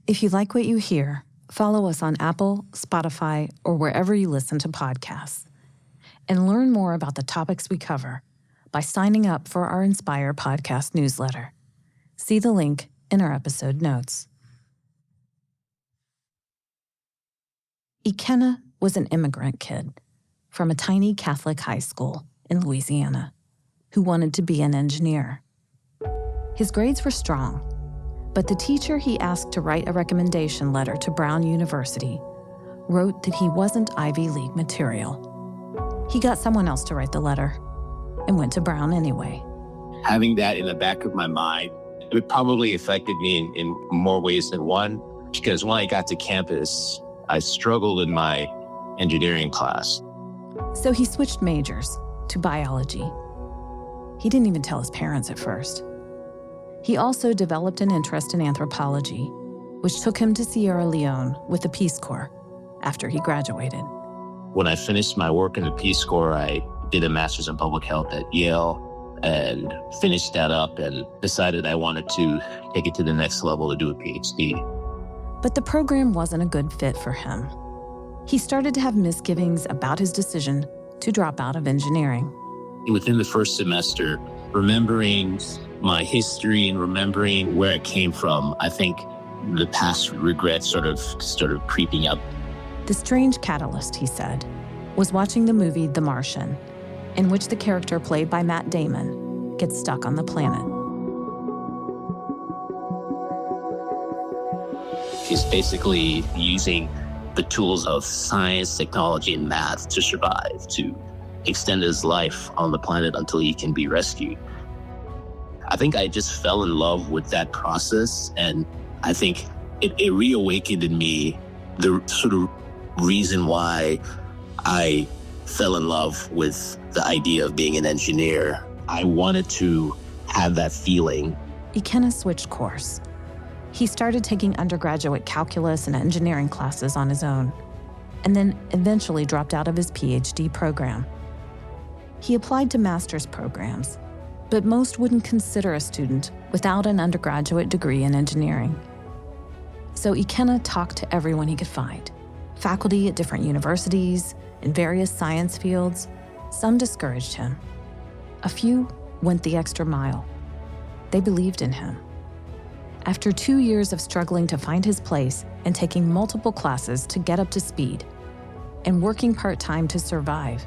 If you like what you hear, follow us on Apple, Spotify, or wherever you listen to podcasts. And learn more about the topics we cover by signing up for our Inspire podcast newsletter. See the link in our episode notes. Ikenna was an immigrant kid from a tiny Catholic high school in Louisiana who wanted to be an engineer. His grades were strong, but the teacher he asked to write a recommendation letter to Brown University wrote that he wasn't Ivy League material. He got someone else to write the letter and went to Brown anyway. Having that in the back of my mind, it probably affected me in more ways than one, because when I got to campus, I struggled in my engineering class. So he switched majors to biology. He didn't even tell his parents at first. He also developed an interest in anthropology, which took him to Sierra Leone with the Peace Corps after he graduated. When I finished my work in the Peace Corps, I did a master's in public health at Yale and finished that up and decided I wanted to take it to the next level to do a PhD. But the program wasn't a good fit for him. He started to have misgivings about his decision to drop out of engineering. Within the first semester, remembering my history and remembering where it came from, I think the past regrets sort of creeping up. The strange catalyst, he said, was watching the movie The Martian, in which the character played by Matt Damon gets stuck on the planet. He's basically using the tools of science, technology, and math to survive, to extend his life on the planet until he can be rescued. I think I just fell in love with that process, and I think it reawakened in me the sort of reason why I fell in love with the idea of being an engineer. I wanted to have that feeling. Ikenna switched course. He started taking undergraduate calculus and engineering classes on his own, and then eventually dropped out of his PhD program. He applied to master's programs, but most wouldn't consider a student without an undergraduate degree in engineering. So Ikenna talked to everyone he could find, faculty at different universities, in various science fields. Some discouraged him. A few went the extra mile. They believed in him. After 2 years of struggling to find his place and taking multiple classes to get up to speed, and working part-time to survive,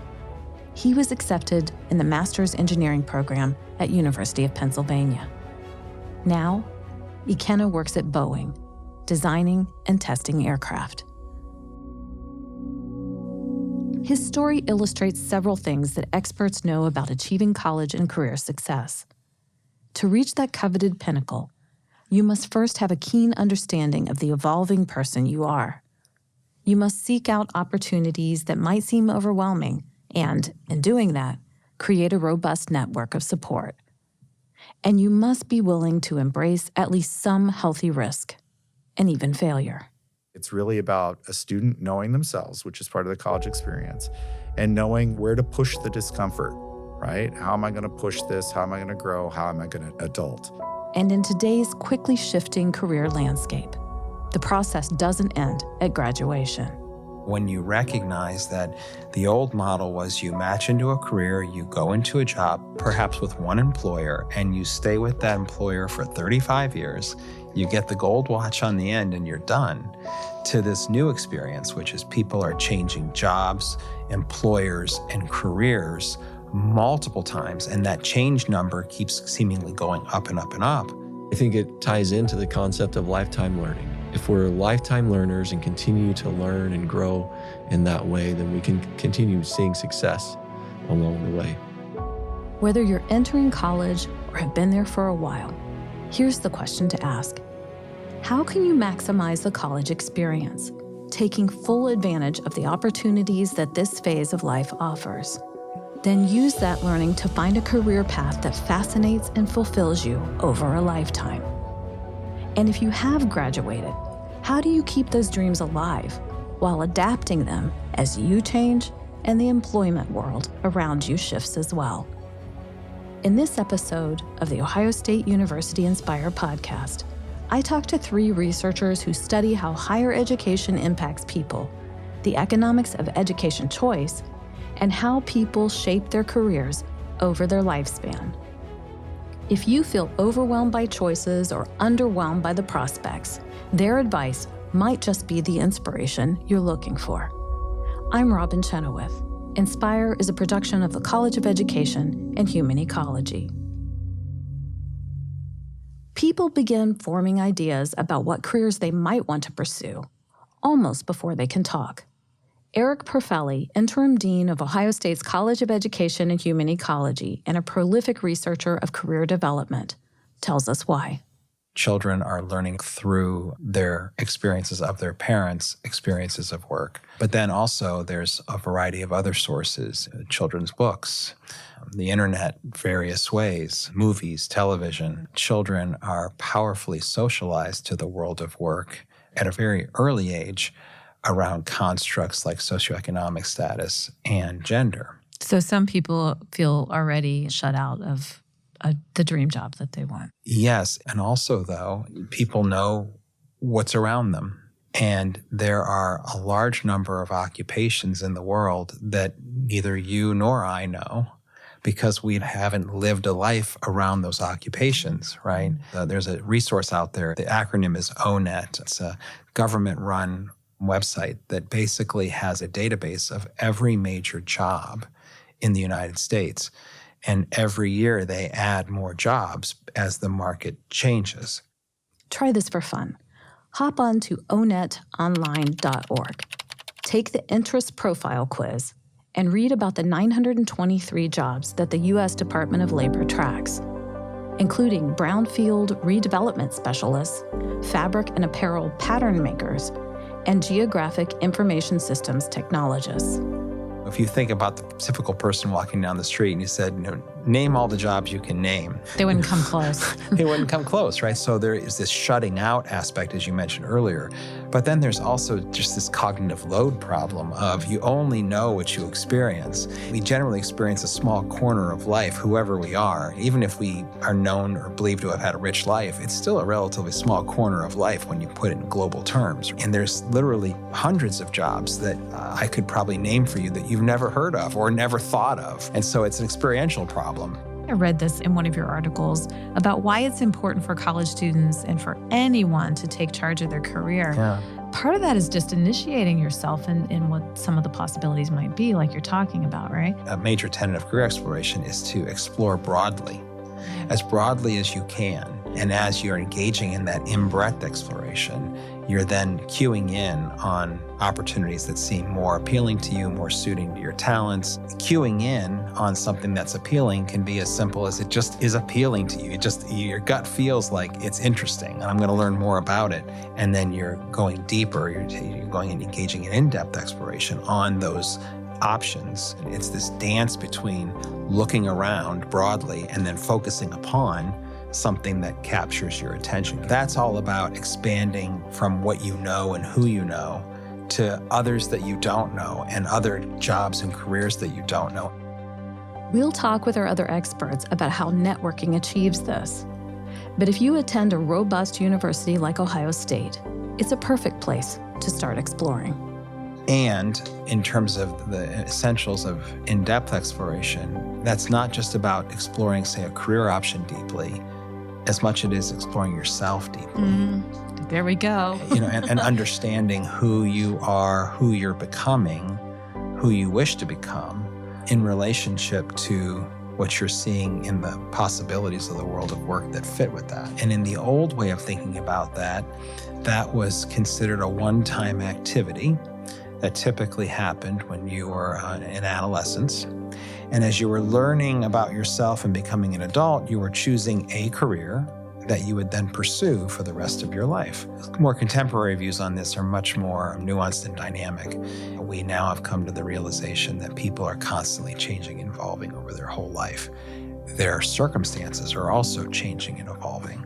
he was accepted in the master's engineering program at University of Pennsylvania. Now, Ikenna works at Boeing, designing and testing aircraft. His story illustrates several things that experts know about achieving college and career success. To reach that coveted pinnacle, you must first have a keen understanding of the evolving person you are. You must seek out opportunities that might seem overwhelming and, in doing that, create a robust network of support. And you must be willing to embrace at least some healthy risk, and even failure. It's really about a student knowing themselves, which is part of the college experience, and knowing where to push the discomfort, right? How am I going to push this? How am I going to grow? How am I going to adult? And in today's quickly shifting career landscape, the process doesn't end at graduation. When you recognize that the old model was you match into a career, you go into a job, perhaps with one employer, and you stay with that employer for 35 years, you get the gold watch on the end and you're done, to this new experience, which is people are changing jobs, employers, and careers multiple times, and that change number keeps seemingly going up and up and up. I think it ties into the concept of lifetime learning. If we're lifetime learners and continue to learn and grow in that way, then we can continue seeing success along the way. Whether you're entering college or have been there for a while, here's the question to ask. How can you maximize the college experience, taking full advantage of the opportunities that this phase of life offers? Then use that learning to find a career path that fascinates and fulfills you over a lifetime. And if you have graduated, how do you keep those dreams alive while adapting them as you change and the employment world around you shifts as well? In this episode of the Ohio State University Inspire podcast, I talked to 3 researchers who study how higher education impacts people, the economics of education choice, and how people shape their careers over their lifespan. If you feel overwhelmed by choices or underwhelmed by the prospects, their advice might just be the inspiration you're looking for. I'm Robin Chenoweth. Inspire is a production of the College of Education and Human Ecology. People begin forming ideas about what careers they might want to pursue almost before they can talk. Eric Perfeli, interim dean of Ohio State's College of Education and Human Ecology and a prolific researcher of career development, tells us why. Children are learning through their experiences of their parents' experiences of work. But then also there's a variety of other sources, children's books, the internet, various ways, movies, television. Children are powerfully socialized to the world of work at a very early age around constructs like socioeconomic status and gender. So some people feel already shut out of the dream job that they want. Yes, and also, though, people know what's around them. And there are a large number of occupations in the world that neither you nor I know because we haven't lived a life around those occupations, right? There's a resource out there. The acronym is ONET. It's a government-run website that basically has a database of every major job in the United States. And every year they add more jobs as the market changes. Try this for fun. Hop on to onetonline.org. Take the interest profile quiz and read about the 923 jobs that the U.S. Department of Labor tracks, including brownfield redevelopment specialists, fabric and apparel pattern makers, and geographic information systems technologists. If you think about the typical person walking down the street and you said, name all the jobs you can name. They wouldn't come close. They wouldn't come close, right? So there is this shutting out aspect, as you mentioned earlier. But then there's also just this cognitive load problem of you only know what you experience. We generally experience a small corner of life, whoever we are. Even if we are known or believed to have had a rich life, it's still a relatively small corner of life when you put it in global terms. And there's literally hundreds of jobs that I could probably name for you that you've never heard of or never thought of. And so it's an experiential problem. I read this in one of your articles about why it's important for college students and for anyone to take charge of their career. Yeah. Part of that is just initiating yourself in what some of the possibilities might be, like you're talking about, right? A major tenet of career exploration is to explore broadly as you can. And as you're engaging in that in-breadth exploration, you're then queuing in on opportunities that seem more appealing to you, more suiting to your talents. Queuing in on something that's appealing can be as simple as it just is appealing to you. Your gut feels like it's interesting, and I'm going to learn more about it. And then you're going deeper, you're going and engaging in in-depth exploration on those options. It's this dance between looking around broadly and then focusing upon something that captures your attention. That's all about expanding from what you know and who you know to others that you don't know and other jobs and careers that you don't know. We'll talk with our other experts about how networking achieves this. But if you attend a robust university like Ohio State, it's a perfect place to start exploring. And in terms of the essentials of in-depth exploration, that's not just about exploring, say, a career option deeply, as much as it is exploring yourself deeply. There we go. And understanding who you are, who you're becoming, who you wish to become in relationship to what you're seeing in the possibilities of the world of work that fit with that. And in the old way of thinking about that, that was considered a one-time activity that typically happened when you were in adolescence. And as you were learning about yourself and becoming an adult, you were choosing a career that you would then pursue for the rest of your life. More contemporary views on this are much more nuanced and dynamic. We now have come to the realization that people are constantly changing and evolving over their whole life. Their circumstances are also changing and evolving.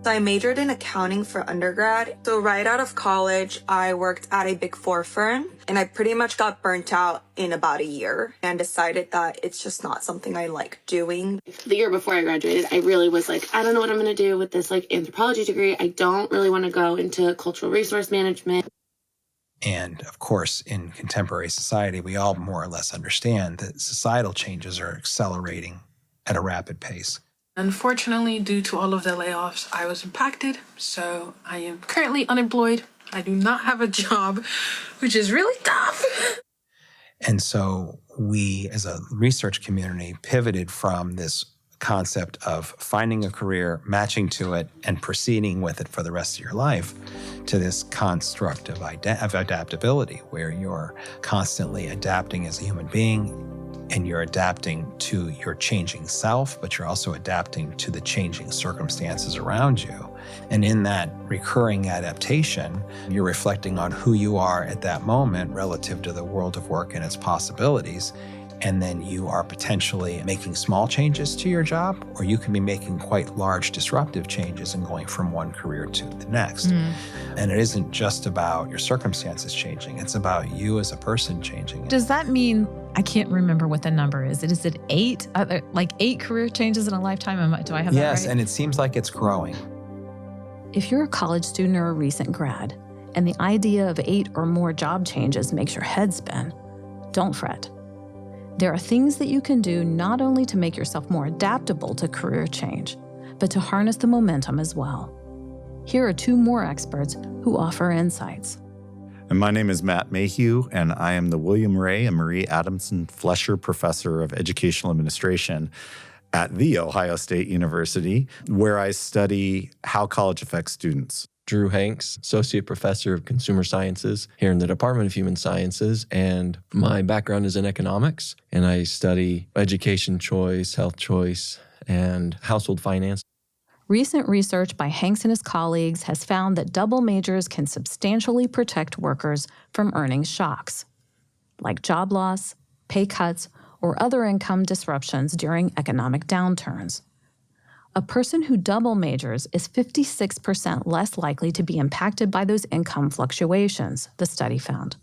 So I majored in accounting for undergrad. So right out of college, I worked at a Big Four firm, and I pretty much got burnt out in about a year and decided that it's just not something I like doing. The year before I graduated, I really was like, I don't know what I'm going to do with this anthropology degree. I don't really want to go into cultural resource management. And of course, in contemporary society, we all more or less understand that societal changes are accelerating at a rapid pace. Unfortunately, due to all of the layoffs, I was impacted. So I am currently unemployed. I do not have a job, which is really tough. And so we, as a research community, pivoted from this concept of finding a career, matching to it, and proceeding with it for the rest of your life to this construct of adaptability, where you're constantly adapting as a human being, and you're adapting to your changing self, but you're also adapting to the changing circumstances around you. And in that recurring adaptation, you're reflecting on who you are at that moment relative to the world of work and its possibilities. And then you are potentially making small changes to your job, or you can be making quite large disruptive changes and going from one career to the next. And it isn't just about your circumstances changing, it's about you as a person changing. Does that mean, I can't remember what the number is. Is it 8? Like 8 career changes in a lifetime? Do I have that right? Yes, and it seems like it's growing. If you're a college student or a recent grad, and the idea of 8 or more job changes makes your head spin, don't fret. There are things that you can do not only to make yourself more adaptable to career change, but to harness the momentum as well. Here are 2 more experts who offer insights. And my name is Matt Mayhew, and I am the William Ray and Marie Adamson Flesher Professor of Educational Administration at The Ohio State University, where I study how college affects students. Drew Hanks, Associate Professor of Consumer Sciences here in the Department of Human Sciences, and my background is in economics, and I study education choice, health choice, and household finance. Recent research by Hanks and his colleagues has found that double majors can substantially protect workers from earnings shocks, like job loss, pay cuts, or other income disruptions during economic downturns. A person who double majors is 56% less likely to be impacted by those income fluctuations, the study found.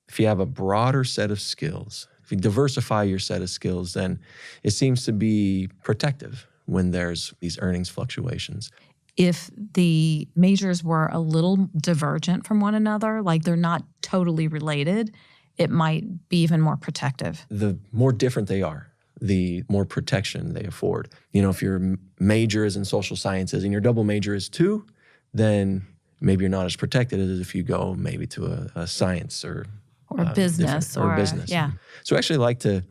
If you have a broader set of skills, if you diversify your set of skills, then it seems to be protective when there's these earnings fluctuations. If the majors were a little divergent from one another, like they're not totally related, it might be even more protective. The more different they are, the more protection they afford. You know, if your major is in social sciences and your double major is too, then maybe you're not as protected as if you go maybe to a science or business or business. Yeah. So I actually like to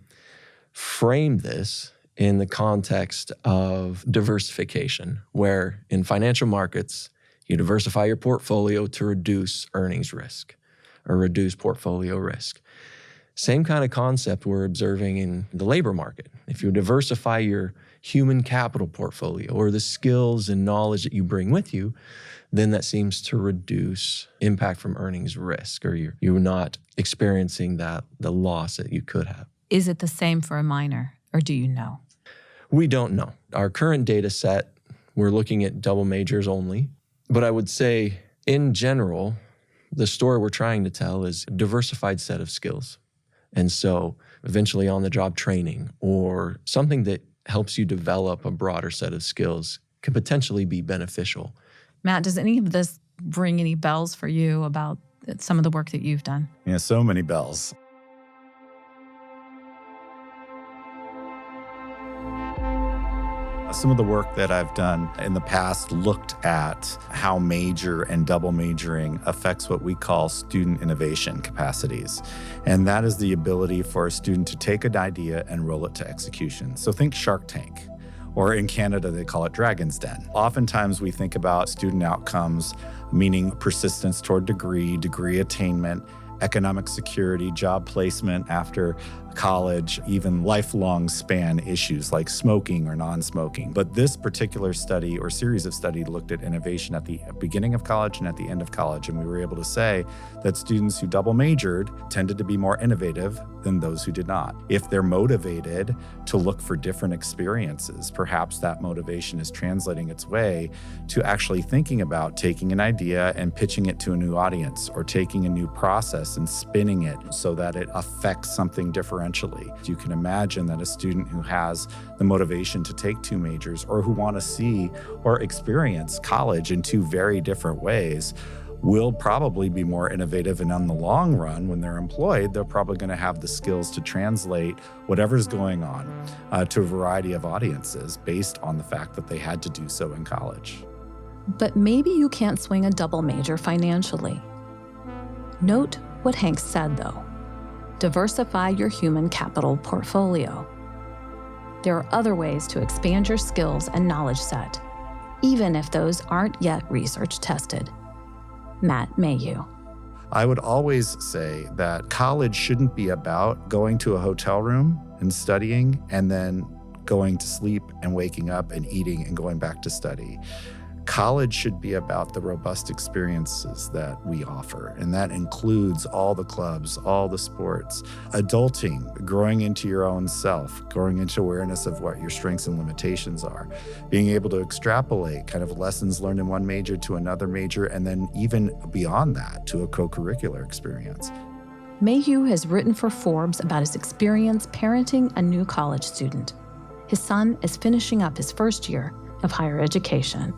frame this in the context of diversification, where in financial markets, you diversify your portfolio to reduce earnings risk or reduce portfolio risk. Same kind of concept we're observing in the labor market. If you diversify your human capital portfolio or the skills and knowledge that you bring with you, then that seems to reduce impact from earnings risk, or you're not experiencing the loss that you could have. Is it the same for a minor, or do you know? We don't know. Our current data set, we're looking at double majors only. But I would say, in general, the story we're trying to tell is a diversified set of skills. And so eventually on-the-job training or something that helps you develop a broader set of skills could potentially be beneficial. Matt, does any of this ring any bells for you about some of the work that you've done? Yeah, so many bells. Some of the work that I've done in the past looked at how major and double majoring affects what we call student innovation capacities. And that is the ability for a student to take an idea and roll it to execution. So think Shark Tank, or in Canada, they call it Dragon's Den. Oftentimes we think about student outcomes, meaning persistence toward degree attainment, economic security, job placement after college, even lifelong span issues like smoking or non-smoking. But this particular study or series of studies looked at innovation at the beginning of college and at the end of college. And we were able to say that students who double majored tended to be more innovative than those who did not. If they're motivated to look for different experiences, perhaps that motivation is translating its way to actually thinking about taking an idea and pitching it to a new audience, or taking a new process and spinning it so that it affects something differentially. You can imagine that a student who has the motivation to take two majors, or who want to see or experience college in two very different ways, will probably be more innovative. And on the long run, when they're employed, they're probably going to have the skills to translate whatever's going on to a variety of audiences based on the fact that they had to do so in college. But maybe you can't swing a double major financially. Note what Hank said, though. Diversify your human capital portfolio. There are other ways to expand your skills and knowledge set, even if those aren't yet research tested. Matt Mayhew. I would always say that college shouldn't be about going to a hotel room and studying and then going to sleep and waking up and eating and going back to study. College should be about the robust experiences that we offer, and that includes all the clubs, all the sports, adulting, growing into your own self, growing into awareness of what your strengths and limitations are, being able to extrapolate kind of lessons learned in one major to another major, and then even beyond that to a co-curricular experience. Mayhew has written for Forbes about his experience parenting a new college student. His son is finishing up his first year of higher education.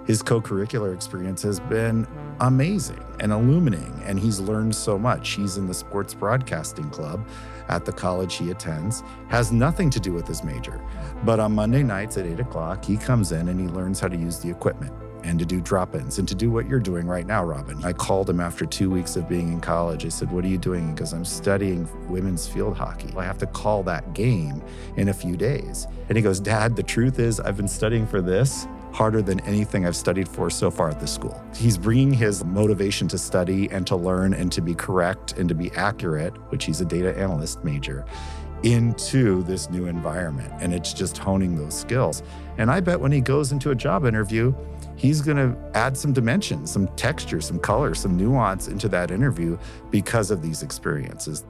His co-curricular experience has been amazing and illuminating, and he's learned so much. He's in the sports broadcasting club at the college he attends. Has nothing to do with his major. But on Monday nights at 8 o'clock, he comes in and he learns how to use the equipment and to do drop-ins and to do what you're doing right now, Robin. I called him after 2 weeks of being in college. I said, "What are you doing?" He goes, "I'm studying women's field hockey. I have to call that game in a few days." And he goes, "Dad, the truth is I've been studying for this harder than anything I've studied for so far at this school." He's bringing his motivation to study and to learn and to be correct and to be accurate, which he's a data analyst major, into this new environment. And it's just honing those skills. And I bet when he goes into a job interview, he's going to add some dimension, some texture, some color, some nuance into that interview because of these experiences.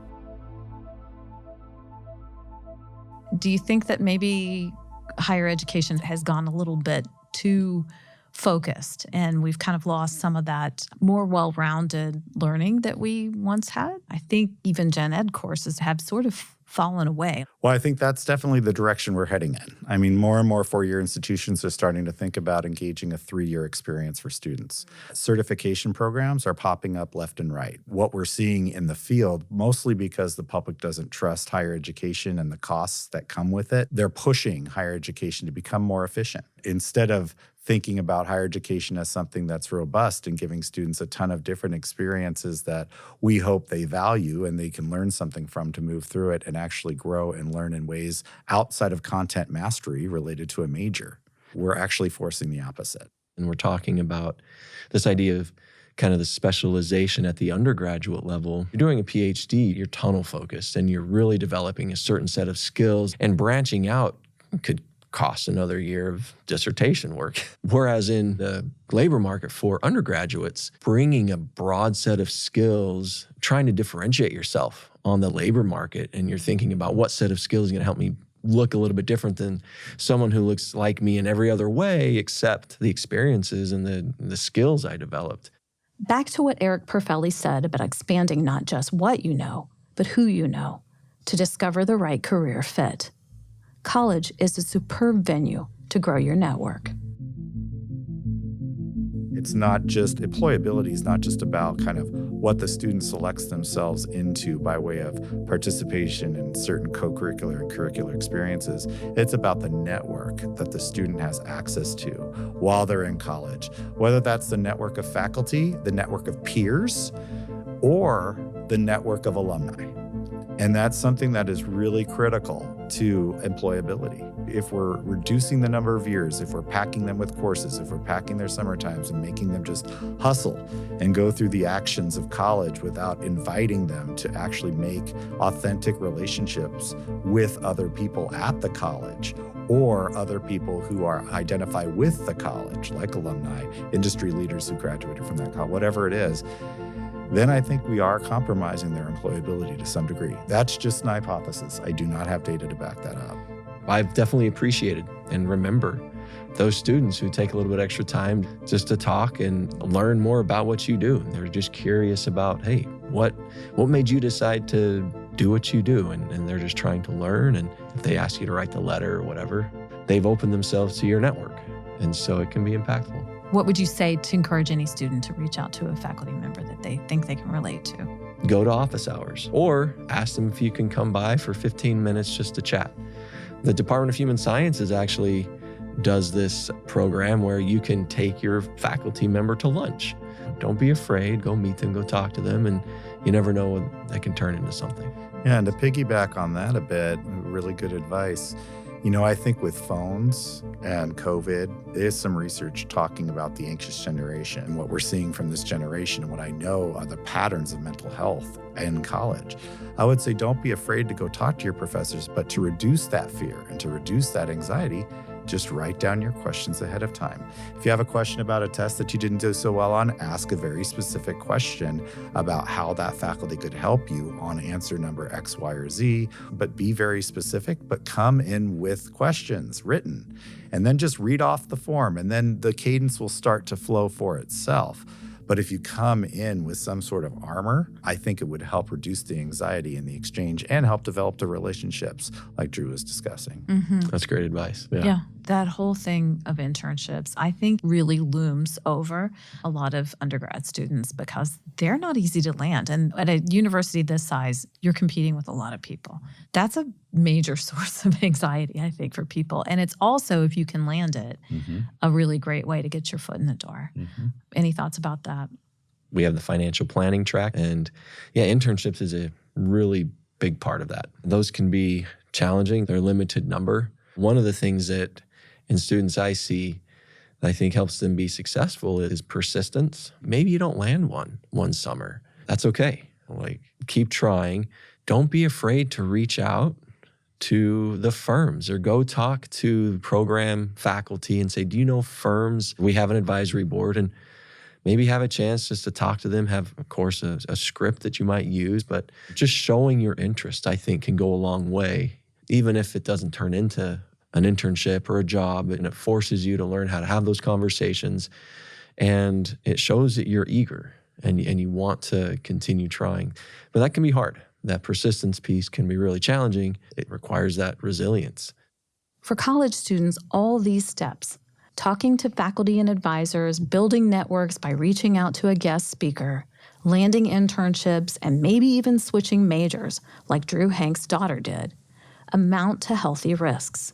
Do you think that maybe higher education has gone a little bit too focused and we've kind of lost some of that more well-rounded learning that we once had? I think even gen ed courses have sort of fallen away. Well, I think that's definitely the direction we're heading in. I mean, more and more four-year institutions are starting to think about engaging a 3-year experience for students. Certification programs are popping up left and right. What we're seeing in the field, mostly because the public doesn't trust higher education and the costs that come with it, they're pushing higher education to become more efficient. Instead of thinking about higher education as something that's robust and giving students a ton of different experiences that we hope they value and they can learn something from to move through it and actually grow and learn in ways outside of content mastery related to a major. We're actually forcing the opposite. And we're talking about this idea of kind of the specialization at the undergraduate level. You're doing a PhD, you're tunnel focused, and you're really developing a certain set of skills, and branching out could cost another year of dissertation work. Whereas in the labor market for undergraduates, bringing a broad set of skills, trying to differentiate yourself on the labor market, and you're thinking about what set of skills is going to help me look a little bit different than someone who looks like me in every other way except the experiences and the skills I developed. Back to what Eric Perfeli said about expanding not just what you know, but who you know, to discover the right career fit. College is a superb venue to grow your network. It's not just, employability is not just about kind of what the student selects themselves into by way of participation in certain co-curricular and curricular experiences. It's about the network that the student has access to while they're in college, whether that's the network of faculty, the network of peers, or the network of alumni. And that's something that is really critical to employability. If we're reducing the number of years, if we're packing them with courses, if we're packing their summer times and making them just hustle and go through the actions of college without inviting them to actually make authentic relationships with other people at the college or other people who identify with the college, like alumni, industry leaders who graduated from that college, whatever it is, then I think we are compromising their employability to some degree. That's just an hypothesis. I do not have data to back that up. I've definitely appreciated and remember those students who take a little bit extra time just to talk and learn more about what you do. They're just curious about, hey, what made you decide to do what you do? And they're just trying to learn. And if they ask you to write the letter or whatever, they've opened themselves to your network. And so it can be impactful. What would you say to encourage any student to reach out to a faculty member that they think they can relate to? Go to office hours or ask them if you can come by for 15 minutes just to chat. The Department of Human Sciences actually does this program where you can take your faculty member to lunch. Don't be afraid. Go meet them, go talk to them, and you never know when that can turn into something. Yeah, and to piggyback on that a bit, really good advice. I think with phones and COVID, there's some research talking about the anxious generation and what we're seeing from this generation and what I know are the patterns of mental health in college. I would say don't be afraid to go talk to your professors, but to reduce that fear and to reduce that anxiety, just write down your questions ahead of time. If you have a question about a test that you didn't do so well on, ask a very specific question about how that faculty could help you on answer number X, Y, or Z, but be very specific, but come in with questions written, and then just read off the form, and then the cadence will start to flow for itself. But if you come in with some sort of armor, I think it would help reduce the anxiety in the exchange and help develop the relationships like Drew was discussing. Mm-hmm. That's great advice. Yeah. That whole thing of internships, I think, really looms over a lot of undergrad students because they're not easy to land. And at a university this size, you're competing with a lot of people. That's a major source of anxiety, I think, for people. And it's also, if you can land it, a really great way to get your foot in the door. Any thoughts about that? We have the financial planning track. And internships is a really big part of that. Those can be challenging. They're a limited number. One of the things that in students I see that I think helps them be successful is persistence. Maybe you don't land one summer. That's okay. Keep trying. Don't be afraid to reach out to the firms or go talk to program faculty and say, do you know firms? We have an advisory board, and maybe have a chance just to talk to them, have, of course, a script that you might use, but just showing your interest, I think, can go a long way, even if it doesn't turn into an internship or a job, and it forces you to learn how to have those conversations, and it shows that you're eager and you want to continue trying. But that can be hard. That persistence piece can be really challenging. It requires that resilience. For college students, all these steps, talking to faculty and advisors, building networks by reaching out to a guest speaker, landing internships, and maybe even switching majors like Drew Hank's daughter did, amount to healthy risks.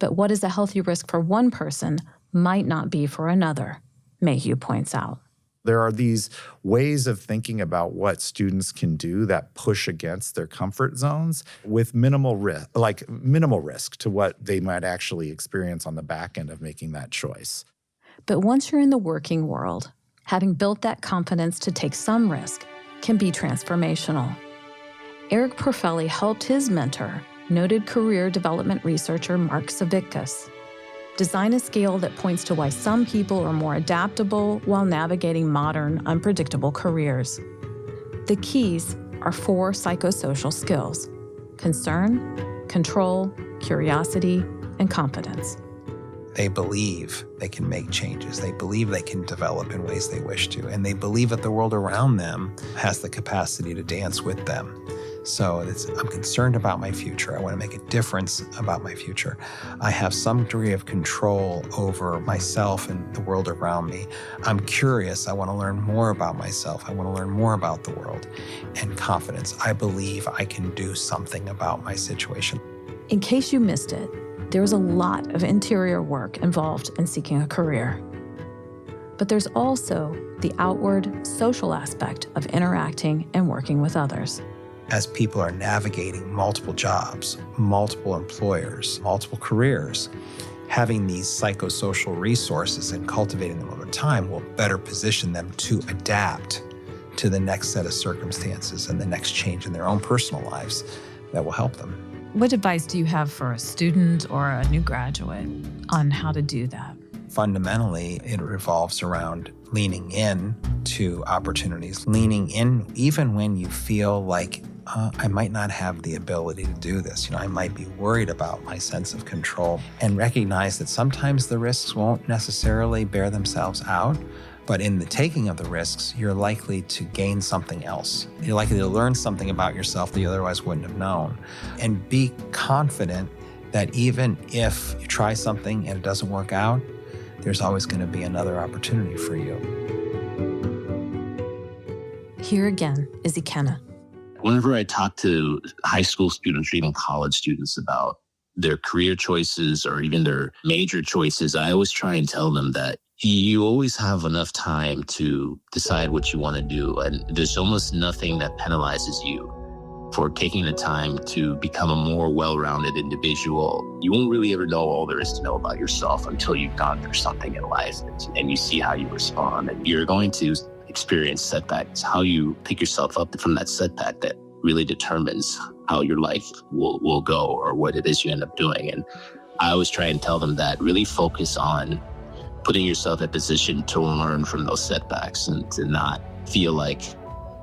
But what is a healthy risk for one person might not be for another, Mayhew points out. There are these ways of thinking about what students can do that push against their comfort zones with minimal risk to what they might actually experience on the back end of making that choice. But once you're in the working world, having built that confidence to take some risk can be transformational. Eric Profelli helped his mentor, noted career development researcher Mark Savitkas, design a scale that points to why some people are more adaptable while navigating modern, unpredictable careers. The keys are 4 psychosocial skills: concern, control, curiosity, and confidence. They believe they can make changes. They believe they can develop in ways they wish to. And they believe that the world around them has the capacity to dance with them. So I'm concerned about my future. I want to make a difference about my future. I have some degree of control over myself and the world around me. I'm curious. I want to learn more about myself. I want to learn more about the world. And confidence. I believe I can do something about my situation. In case you missed it, there's a lot of interior work involved in seeking a career. But there's also the outward social aspect of interacting and working with others. as people are navigating multiple jobs, multiple employers, multiple careers, having these psychosocial resources and cultivating them over time will better position them to adapt to the next set of circumstances and the next change in their own personal lives that will help them. What advice do you have for a student or a new graduate on how to do that? Fundamentally, it revolves around leaning in to opportunities, leaning in even when you feel like I might not have the ability to do this. I might be worried about my sense of control, and recognize that sometimes the risks won't necessarily bear themselves out. But in the taking of the risks, you're likely to gain something else. You're likely to learn something about yourself that you otherwise wouldn't have known. And be confident that even if you try something and it doesn't work out, there's always going to be another opportunity for you. Here again is Ikenna. Whenever I talk to high school students or even college students about their career choices or even their major choices, I always try and tell them that you always have enough time to decide what you want to do. And there's almost nothing that penalizes you for taking the time to become a more well-rounded individual. You won't really ever know all there is to know about yourself until you've gone through something in life and you see how you respond. And you're going to experience setbacks. How you pick yourself up from that setback that really determines how your life will go or what it is you end up doing. And I always try and tell them that really focus on putting yourself in a position to learn from those setbacks and to not feel like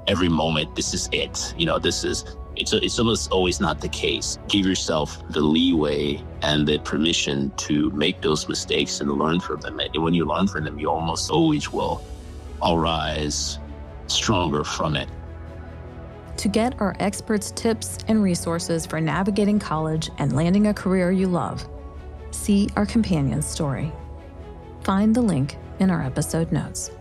every moment this is it. It's almost always not the case. Give yourself the leeway and the permission to make those mistakes and learn from them. And when you learn from them, you almost always will arise stronger from it. To get our experts' tips and resources for navigating college and landing a career you love, see our companion story. Find the link in our episode notes.